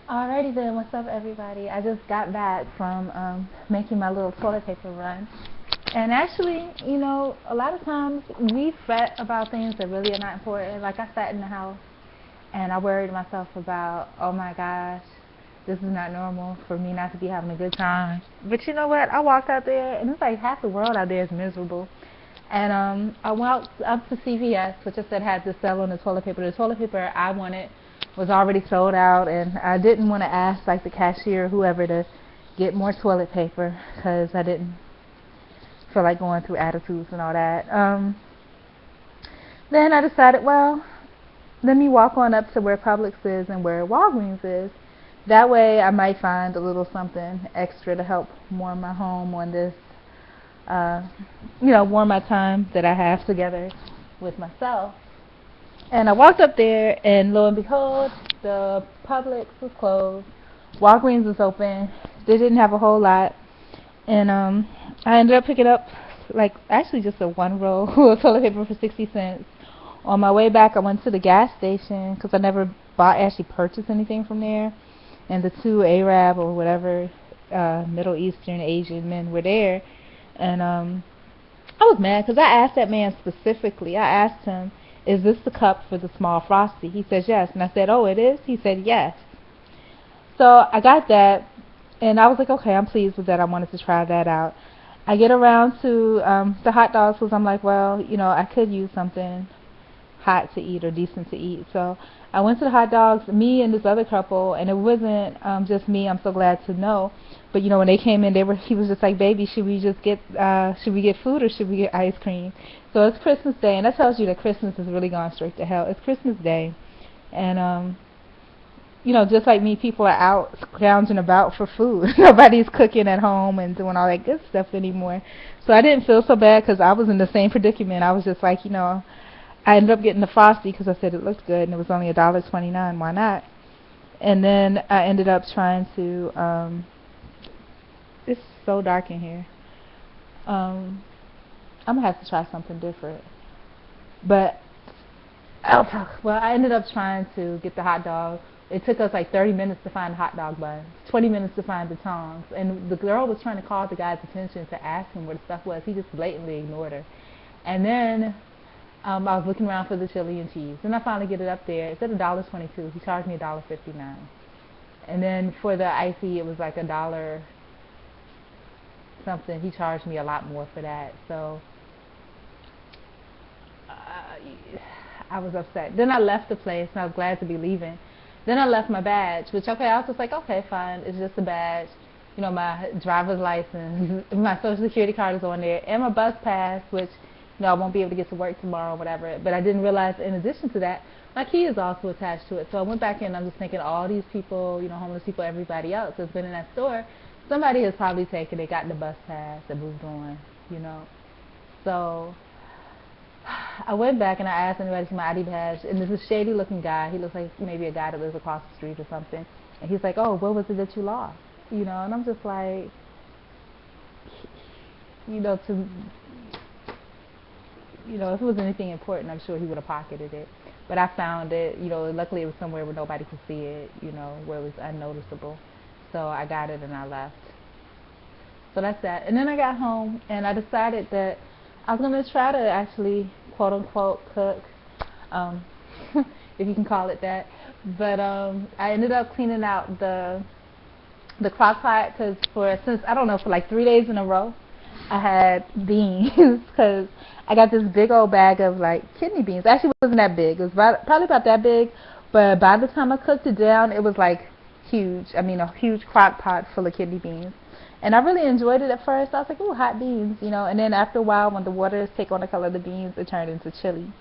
Alrighty then, what's up everybody? I just got back from making my little toilet paper run. And actually, a lot of times we fret about things that really are not important. Like I sat in the house and I worried myself about, oh my gosh, this is not normal for me not to be having a good time. But you know what? I walked out there and it's like half the world out there is miserable. And I went up to CVS, which I said had to sell on the toilet paper. The toilet paper I wanted was already sold out, and I didn't want to ask like the cashier or whoever to get more toilet paper because I didn't feel like going through attitudes and all that. Then I decided, well, let me walk on up to where Publix is and where Walgreens is. That way I might find a little something extra to help warm my home on this uh, warm my time that I have together with myself. And I walked up there, and lo and behold, the Publix was closed. Walgreens was open. They didn't have a whole lot. And I ended up picking up, like, actually just a one roll of toilet paper for 60 cents. On my way back, I went to the gas station because I never actually purchased anything from there. And the two Arab or whatever Middle Eastern Asian men were there. And I was mad because I asked that man specifically. I asked him, is this the cup for the small frosty? He says yes. And I said, oh, it is? He said yes. So I got that, and I was like, okay, I'm pleased with that. I wanted to try that out. I get around to the hot dogs because I'm like, well, I could use something hot to eat or decent to eat. So I went to the hot dogs, me and this other couple, and it wasn't just me. I'm so glad to know. But when they came in, he was just like, baby, should we get food or should we get ice cream? So it's Christmas Day, and that tells you that Christmas is really gone straight to hell. It's Christmas Day, and just like me, people are out scrounging about for food. Nobody's cooking at home and doing all that good stuff anymore. So I didn't feel so bad because I was in the same predicament. I was just like, I ended up getting the Frosty because I said it looked good and it was only $1.29. Why not? And then I ended up trying to. It's so dark in here. I'm gonna have to try something different. But well, I ended up trying to get the hot dog. It took us like 30 minutes to find the hot dog bun, 20 minutes to find the tongs, and the girl was trying to call the guy's attention to ask him where the stuff was. He just blatantly ignored her. And then I was looking around for the chili and cheese. Then I finally get it up there. It's at $1.22. He charged me $1.59. And then for the icy, it was like $1 something. He charged me a lot more for that. So I was upset. Then I left the place, and I was glad to be leaving. Then I left my badge, which, okay, I was just like, okay, fine. It's just a badge. My driver's license, my social security card is on there, and my bus pass, which I won't be able to get to work tomorrow or whatever. But I didn't realize, in addition to that, my key is also attached to it. So I went back in, and I'm just thinking all these people, homeless people, everybody else that's been in that store, somebody has probably taken it, gotten the bus pass, and moved on, So I went back and I asked anybody for my ID badge, and there's a shady looking guy. He looks like maybe a guy that lives across the street or something. And he's like, oh, what was it that you lost? And I'm just like, if it was anything important, I'm sure he would have pocketed it. But I found it, luckily it was somewhere where nobody could see it, where it was unnoticeable. So I got it and I left. So that's that. And then I got home and I decided that I was going to try to actually, quote unquote, cook, if you can call it that. But I ended up cleaning out the crock pot because for like 3 days in a row, I had beans because I got this big old bag of like kidney beans. Actually, it wasn't that big. It was probably about that big, but by the time I cooked it down, it was like huge. I mean, a huge crock pot full of kidney beans. And I really enjoyed it at first. I was like, ooh, hot beans, And then after a while, when the waters take on the color of the beans, it turned into chili,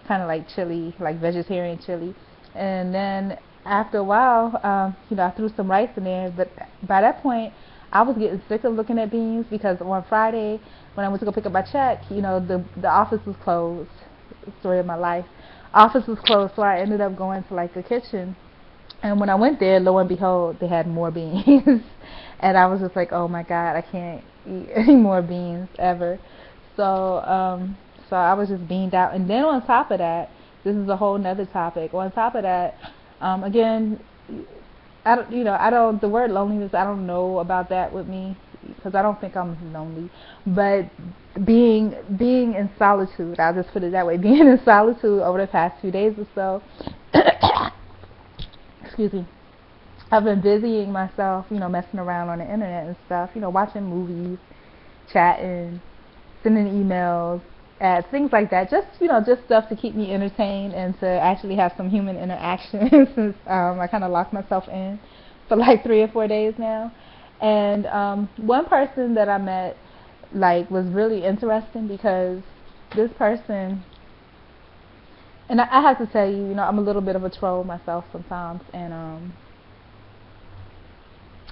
kind of like chili, like vegetarian chili. And then after a while, I threw some rice in there. But by that point, I was getting sick of looking at beans because on Friday, when I went to go pick up my check, the office was closed. Story of my life. Office was closed, so I ended up going to like the kitchen. And when I went there, lo and behold, they had more beans. And I was just like, oh my God, I can't eat any more beans ever. So so I was just beaned out. And then on top of that, this is a whole nother topic. On top of that, again, I don't, I don't, the word loneliness, I don't know about that with me because I don't think I'm lonely. But being in solitude, I'll just put it that way, being in solitude over the past few days or so, excuse me, I've been busying myself, messing around on the internet and stuff, watching movies, chatting, sending emails, ads, things like that. Just stuff to keep me entertained and to actually have some human interaction since I kind of locked myself in for like 3 or 4 days now. And one person that I met was really interesting because this person, and I have to tell you, I'm a little bit of a troll myself sometimes, and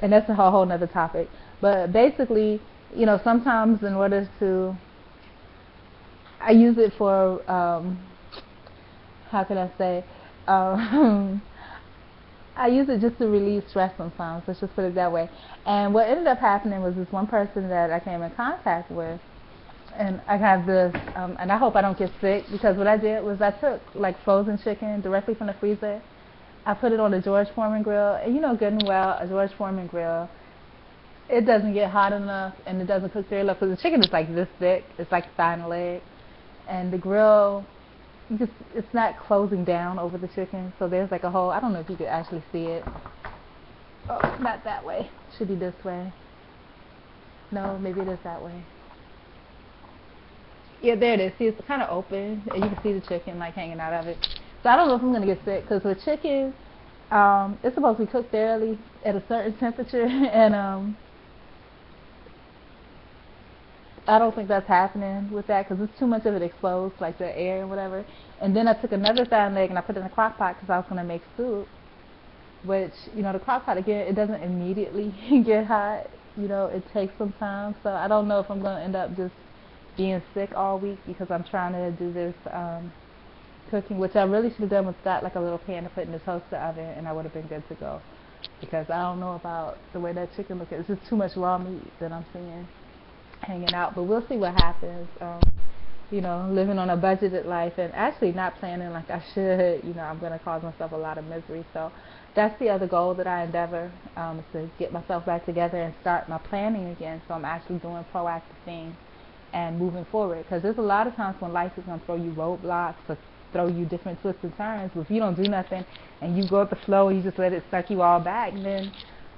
that's a whole nother topic. But basically, sometimes in order to, I use it for, how can I say, I use it just to relieve stress sometimes, let's just put it that way. And what ended up happening was this one person that I came in contact with, and I have this, and I hope I don't get sick, because what I did was I took frozen chicken directly from the freezer. I put it on a George Foreman grill, and good and well, a George Foreman grill, it doesn't get hot enough and it doesn't cook very well because the chicken is like this thick, it's like a thigh and a leg, and the grill, it's not closing down over the chicken, so there's like a hole. I don't know if you could actually see it. Oh, not that way. Should be this way. No, maybe it is that way. Yeah, there it is. See, it's kind of open, and you can see the chicken hanging out of it. So I don't know if I'm gonna get sick because with chicken, it's supposed to be cooked thoroughly at a certain temperature, and I don't think that's happening with that because it's too much of it exposed, like the air and whatever. And then I took another thigh leg and I put it in a crock pot because I was gonna make soup, which the crock pot again, it doesn't immediately get hot. It takes some time. So I don't know if I'm gonna end up just being sick all week because I'm trying to do this cooking, which I really should have done was got a little pan to put in the toaster oven, and I would have been good to go. Because I don't know about the way that chicken looks. It's just too much raw meat that I'm seeing hanging out, but we'll see what happens. Living on a budgeted life and actually not planning like I should, I'm going to cause myself a lot of misery. So that's the other goal that I endeavor, is to get myself back together and start my planning again, so I'm actually doing proactive things and moving forward, because there's a lot of times when life is going to throw you roadblocks or throw you different twists and turns. But if you don't do nothing and you go with the flow and you just let it suck you all back, then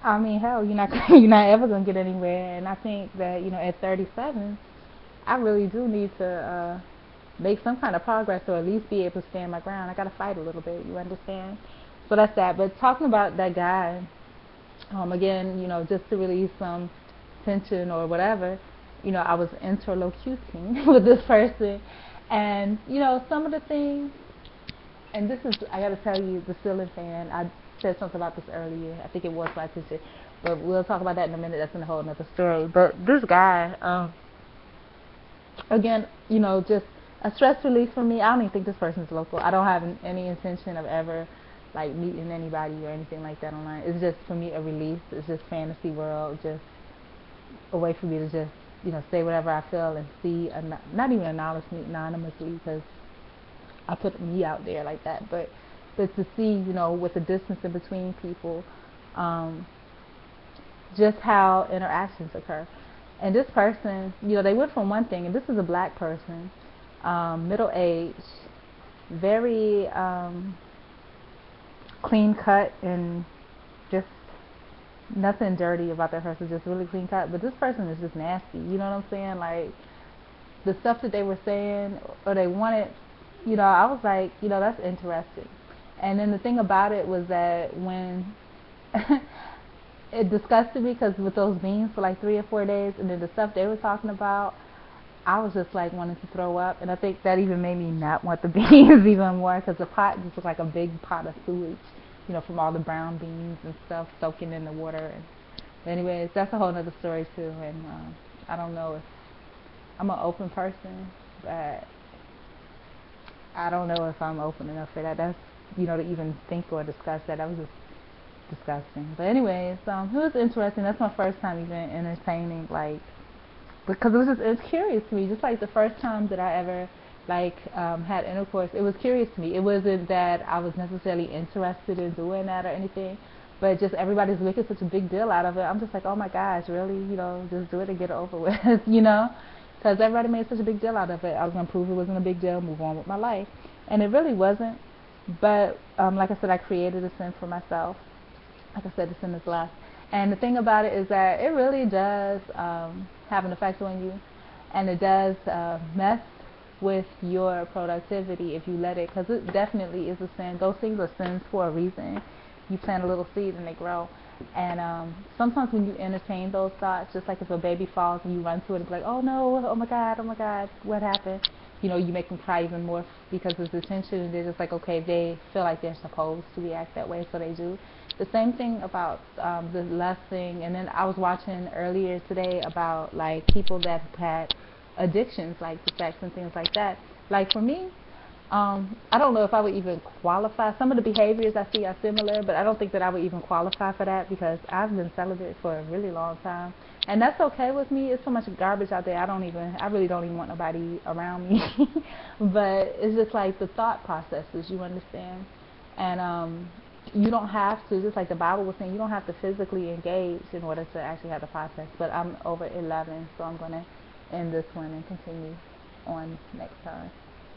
I mean, hell, you're not you're not ever gonna get anywhere. And I think that at 37, I really do need to make some kind of progress, or at least be able to stand my ground. I gotta fight a little bit. You understand? So that's that. But talking about that guy, again, just to release some tension or whatever, I was interlocuting with this person, and some of the things. And this is, I gotta tell you, the ceiling fan. I said something about this earlier. I think it was my teacher, but we'll talk about that in a minute. That's in a whole other story. But this guy, again, just a stress release for me. I don't even think this person's local. I don't have any intention of ever meeting anybody or anything like that online. It's just for me a release. It's just fantasy world, just a way for me to just say whatever I feel and see, not even anonymously, because I put me out there like that, but to see, with the distance in between people, just how interactions occur. And this person, they went from one thing, and this is a black person, middle-aged, very clean cut, and just nothing dirty about that person, just really clean cut. But this person is just nasty, you know what I'm saying? The stuff that they were saying, or they wanted, I was like, that's interesting. And then the thing about it was that when it disgusted me, because with those beans for 3 or 4 days, and then the stuff they were talking about, I was just wanting to throw up. And I think that even made me not want the beans even more, because the pot just looked like a big pot of sewage, from all the brown beans and stuff soaking in the water. But anyways, that's a whole other story too. And I don't know if I'm an open person, but I don't know if I'm open enough for that. That's, to even think or discuss that. That was just disgusting. But anyways, it was interesting. That's my first time even entertaining, because it was just, it's curious to me. Just like the first time that I ever had intercourse, it was curious to me. It wasn't that I was necessarily interested in doing that or anything, but just everybody's making such a big deal out of it. I'm just like, oh my gosh, really? Just do it and get it over with, because everybody made such a big deal out of it. I was going to prove it wasn't a big deal, move on with my life. And it really wasn't. But like I said, I created a sin for myself. Like I said, the sin is lust. And the thing about it is that it really does have an effect on you. And it does mess with your productivity if you let it, because it definitely is a sin. Those things are sins for a reason. You plant a little seed and they grow. And sometimes when you entertain those thoughts, just like if a baby falls and you run to it and be like, oh no, oh my God, what happened? You make them cry even more because of the tension, and they're just like, okay, they feel like they're supposed to react that way, so they do. The same thing about the lust thing. And then I was watching earlier today about like people that have had addictions like to sex and things like that. Like for me, I don't know if I would even qualify. Some of the behaviors I see are similar, but I don't think that I would even qualify for that because I've been celibate for a really long time. And that's okay with me. It's so much garbage out there. I really don't even want nobody around me. But it's just like the thought processes, you understand? And you don't have to, just like the Bible was saying, you don't have to physically engage in order to actually have the process. But I'm over 11, so I'm going to end this one and continue on next time.